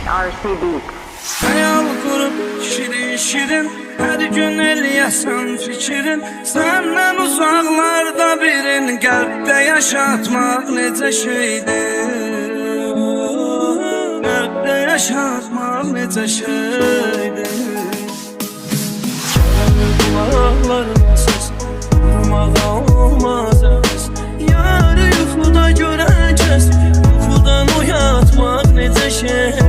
RC Beats. Hayal kurup şirin şirin her gün eləyəsən fikrin, senden uzaklarda birin qəlbdə yaşatmaq necə şeydir, qəlbdə yaşatmaq necə şeydir. Kulaklarına söz vurmağa olmaz əvəz, yarı yuxuda görəcəz, yuxudan oyatmaq necə şeydir,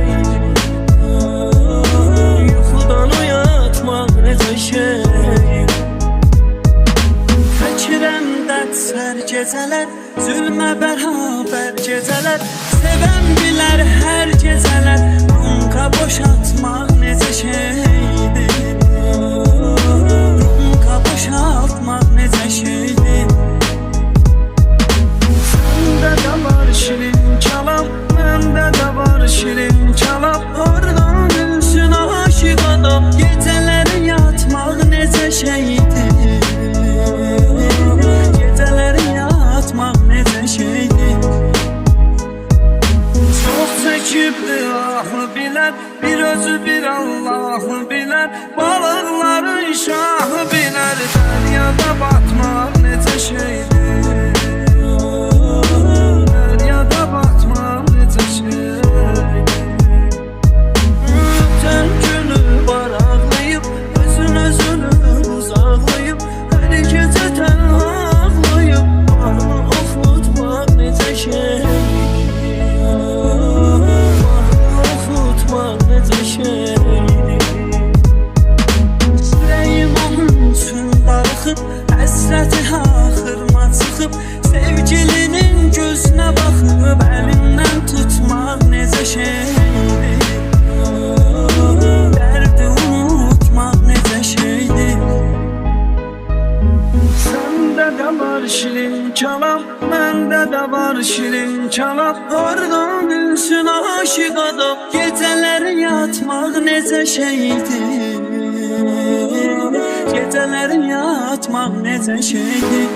yuxudan oyatmaq necə şeydir. Çəkirəm dərd sər gecələr, zülmə bərabər gecələr, sevən bilər hər gecələr, runqa boşaltmaq necə şeydir, runqa boşaltmaq necə şeydir. Səndə də var şirin kəlam, məndə də var şirin kəlam, oradan ülsün aşıq adam, gecələri yatmaq necə şeydir, gecələri yatmaq necə şeydir. Çox çəkibdir ahı bilər, bir özü bir Allahı bilər, balıqların şahı bilər, dəryada batmaq necə şeydir, dəryada batmaq necə şeydir. Ötən günü baraqlayıb, özünü uzaqlayıb, hər gecə tənha ağlayıb, bağını oxutmaq necə şeydir, bağını oxutmaq necə şeydir. Ürəyim onun üçün darıxıb, həsrəti axırma çıxıb, sevgilinin gözünə baxıb, əlimdən tutmaq necə şeydir, dərdi unutmaq necə şeydir. Səndə də var şirin kəlam, məndə də var şirin kəlam, oradan ülsün aşıq adam, gecələri yatmaq necə şeydir, gecələri yatmaq necə şeydir.